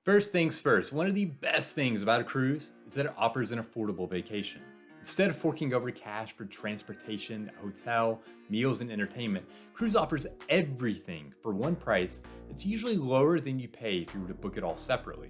First things first, one of the best things about a cruise is that it offers an affordable vacation. Instead of forking over cash for transportation, hotel, meals, and entertainment, Cruise offers everything for one price that's usually lower than you pay if you were to book it all separately.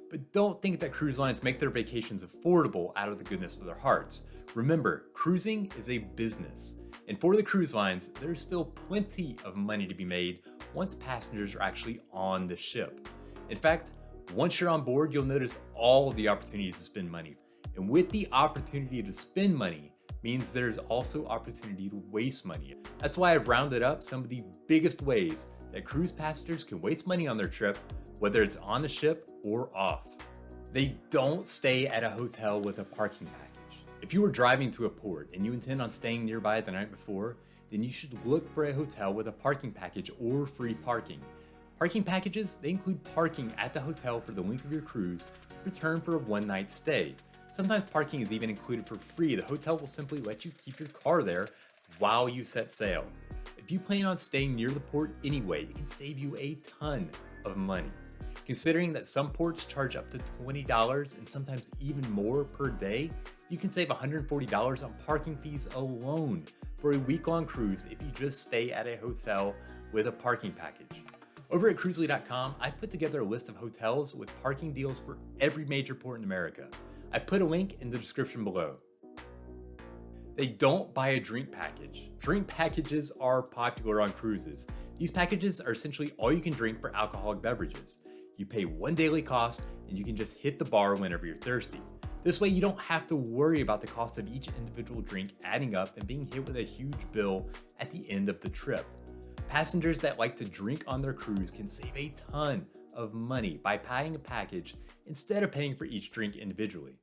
But don't think that cruise lines make their vacations affordable out of the goodness of their hearts. Remember, cruising is a business. And for the cruise lines, there's still plenty of money to be made once passengers are actually on the ship. In fact, once you're on board, you'll notice all of the opportunities to spend money. And with the opportunity to spend money means there's also opportunity to waste money. That's why I've rounded up some of the biggest ways that cruise passengers can waste money on their trip, whether it's on the ship or off. They don't stay at a hotel with a parking package. If you are driving to a port and you intend on staying nearby the night before, then you should look for a hotel with a parking package or free parking. Parking packages, they include parking at the hotel for the length of your cruise, return for a one-night stay. Sometimes parking is even included for free. The hotel will simply let you keep your car there while you set sail. If you plan on staying near the port anyway, it can save you a ton of money. Considering that some ports charge up to $20 and sometimes even more per day, you can save $140 on parking fees alone for a week-long cruise if you just stay at a hotel with a parking package. Over at Cruzely.com, I've put together a list of hotels with parking deals for every major port in America. I've put a link in the description below. They don't buy a drink package. Drink packages are popular on cruises. These packages are essentially all you can drink for alcoholic beverages. You pay one daily cost and you can just hit the bar whenever you're thirsty. This way you don't have to worry about the cost of each individual drink adding up and being hit with a huge bill at the end of the trip. Passengers that like to drink on their cruise can save a ton of money by buying a package instead of paying for each drink individually.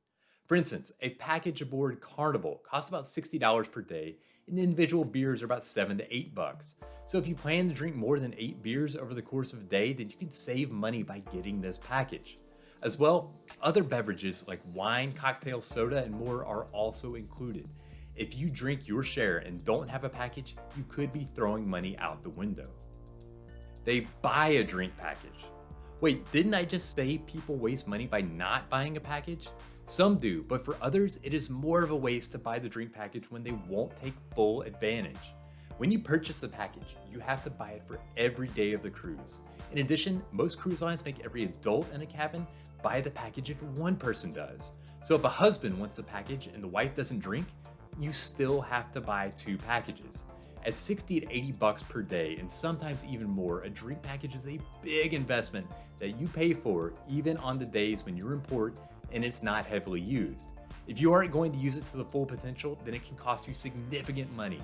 For instance, a package aboard Carnival costs about $60 per day, and individual beers are about $7 to $8. So if you plan to drink more than 8 beers over the course of a day, then you can save money by getting this package. As well, other beverages like wine, cocktail, soda, and more are also included. If you drink your share and don't have a package, you could be throwing money out the window. They buy a drink package. Wait, didn't I just say people waste money by not buying a package? Some do, but for others, it is more of a waste to buy the drink package when they won't take full advantage. When you purchase the package, you have to buy it for every day of the cruise. In addition, most cruise lines make every adult in a cabin buy the package if one person does. So if a husband wants the package and the wife doesn't drink, you still have to buy 2 packages. At $60 to $80 per day, and sometimes even more, a drink package is a big investment that you pay for even on the days when you're in port and it's not heavily used. If you aren't going to use it to the full potential, then it can cost you significant money.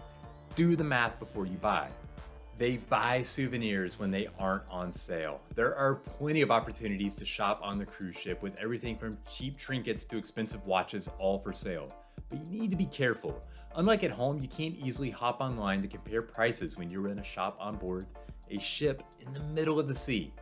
Do the math before you buy. They buy souvenirs when they aren't on sale. There are plenty of opportunities to shop on the cruise ship with everything from cheap trinkets to expensive watches all for sale. But you need to be careful. Unlike at home, you can't easily hop online to compare prices when you're in a shop on board a ship in the middle of the sea.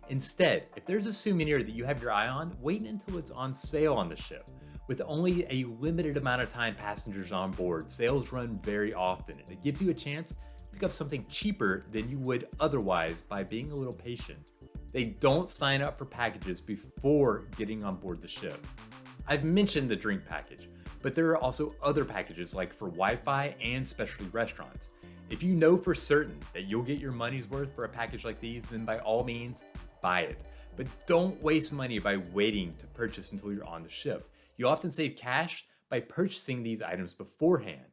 Instead, if there's a souvenir that you have your eye on, wait until it's on sale on the ship. With only a limited amount of time passengers on board, sales run very often, and it gives you a chance to pick up something cheaper than you would otherwise by being a little patient. They don't sign up for packages before getting on board the ship. I've mentioned the drink package, but there are also other packages like for Wi-Fi and specialty restaurants. If you know for certain that you'll get your money's worth for a package like these, then by all means, buy it. But don't waste money by waiting to purchase until you're on the ship. You often save cash by purchasing these items beforehand.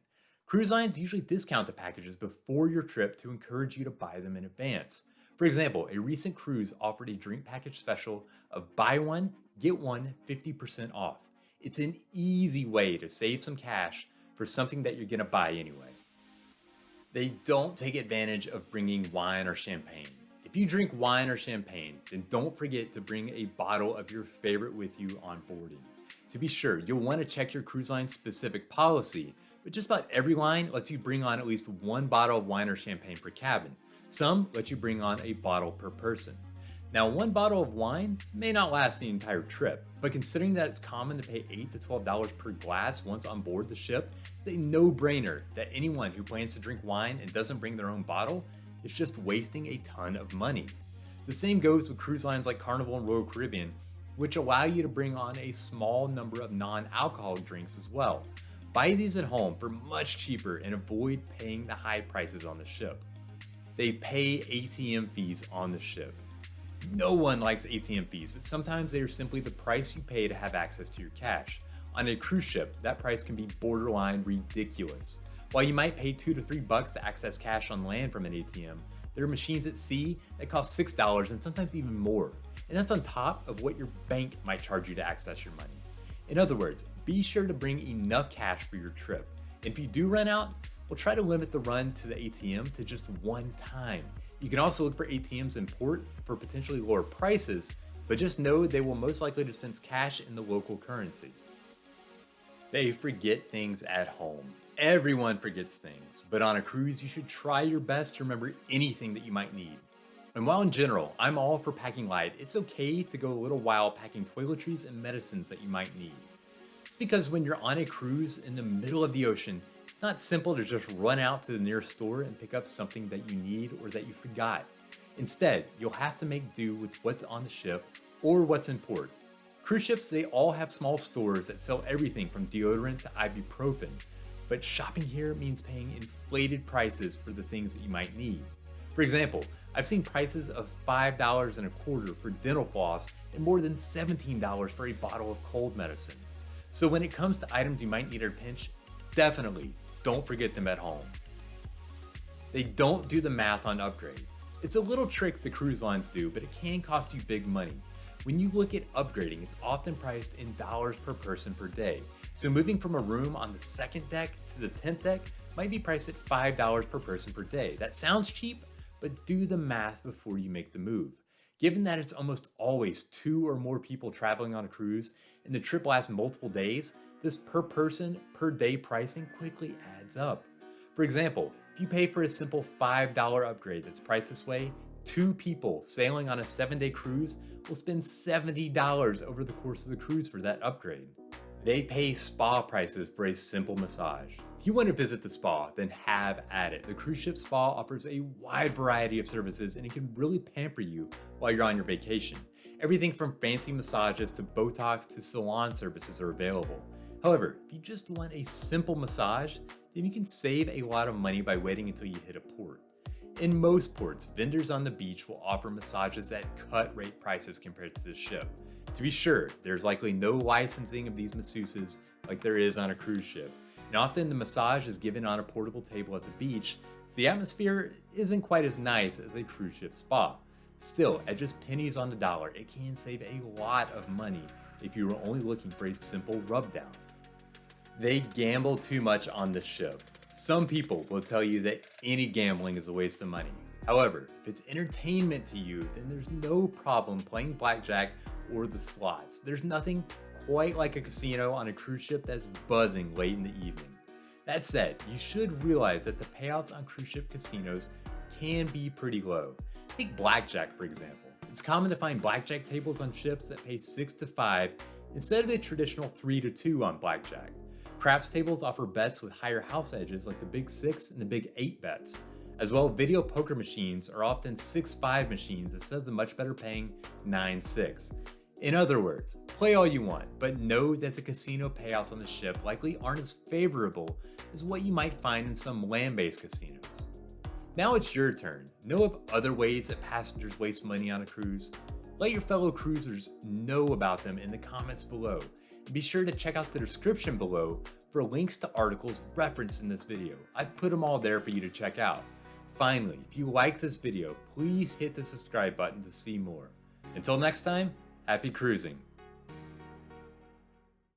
Cruise lines usually discount the packages before your trip to encourage you to buy them in advance. For example, a recent cruise offered a drink package special of buy one, get one 50% off. It's an easy way to save some cash for something that you're gonna buy anyway. They don't take advantage of bringing wine or champagne. If you drink wine or champagne, then don't forget to bring a bottle of your favorite with you on boarding. To be sure, you'll want to check your cruise line's specific policy, but just about every line lets you bring on at least 1 bottle of wine or champagne per cabin. Some let you bring on a bottle per person. Now, 1 bottle of wine may not last the entire trip, but considering that it's common to pay $8 to $12 per glass once on board the ship, it's a no-brainer that anyone who plans to drink wine and doesn't bring their own bottle is just wasting a ton of money. The same goes with cruise lines like Carnival and Royal Caribbean, which allow you to bring on a small number of non-alcoholic drinks as well. Buy these at home for much cheaper and avoid paying the high prices on the ship. They pay ATM fees on the ship. No one likes ATM fees, but sometimes they are simply the price you pay to have access to your cash. On a cruise ship, that price can be borderline ridiculous. While you might pay $2 to $3 to access cash on land from an ATM, there are machines at sea that cost $6 and sometimes even more. And that's on top of what your bank might charge you to access your money. In other words, be sure to bring enough cash for your trip. And if you do run out, we'll try to limit the run to the ATM to just one time. You can also look for ATMs in port for potentially lower prices, but just know they will most likely dispense cash in the local currency. They forget things at home. Everyone forgets things, but on a cruise, you should try your best to remember anything that you might need. And while in general, I'm all for packing light, it's okay to go a little while packing toiletries and medicines that you might need. It's because when you're on a cruise in the middle of the ocean, it's not simple to just run out to the nearest store and pick up something that you need or that you forgot. Instead, you'll have to make do with what's on the ship or what's in port. Cruise ships, they all have small stores that sell everything from deodorant to ibuprofen, but shopping here means paying inflated prices for the things that you might need. For example, I've seen prices of $5.25 for dental floss and more than $17 for a bottle of cold medicine. So when it comes to items you might need at a pinch, definitely don't forget them at home. They don't do the math on upgrades. It's a little trick the cruise lines do, but it can cost you big money. When you look at upgrading, it's often priced in dollars per person per day. So moving from a room on the second deck to the 10th deck might be priced at $5 per person per day. That sounds cheap, but do the math before you make the move. Given that it's almost always 2 or more people traveling on a cruise and the trip lasts multiple days, this per person per day pricing quickly adds up. For example, if you pay for a simple $5 upgrade that's priced this way, 2 people sailing on a 7-day cruise will spend $70 over the course of the cruise for that upgrade. They pay spa prices for a simple massage. If you want to visit the spa, then have at it. The cruise ship spa offers a wide variety of services and it can really pamper you while you're on your vacation. Everything from fancy massages to Botox to salon services are available. However, if you just want a simple massage, then you can save a lot of money by waiting until you hit a port. In most ports, vendors on the beach will offer massages at cut-rate prices compared to the ship. To be sure, there's likely no licensing of these masseuses like there is on a cruise ship, and often the massage is given on a portable table at the beach, so the atmosphere isn't quite as nice as a cruise ship spa. Still, at just pennies on the dollar, it can save a lot of money if you were only looking for a simple rub down. They gamble too much on the ship. Some people will tell you that any gambling is a waste of money. However, if it's entertainment to you, then there's no problem playing blackjack or the slots. There's nothing quite like a casino on a cruise ship that's buzzing late in the evening. That said, you should realize that the payouts on cruise ship casinos can be pretty low. Take blackjack, for example. It's common to find blackjack tables on ships that pay 6 to 5 instead of the traditional 3 to 2 on blackjack. Craps tables offer bets with higher house edges like the Big 6 and the Big 8 bets. As well, video poker machines are often 6-5 machines instead of the much better paying 9-6. In other words, play all you want, but know that the casino payouts on the ship likely aren't as favorable as what you might find in some land-based casinos. Now it's your turn. Know of other ways that passengers waste money on a cruise? Let your fellow cruisers know about them in the comments below. And be sure to check out the description below for links to articles referenced in this video. I've put them all there for you to check out. Finally, if you like this video, please hit the subscribe button to see more. Until next time, happy cruising.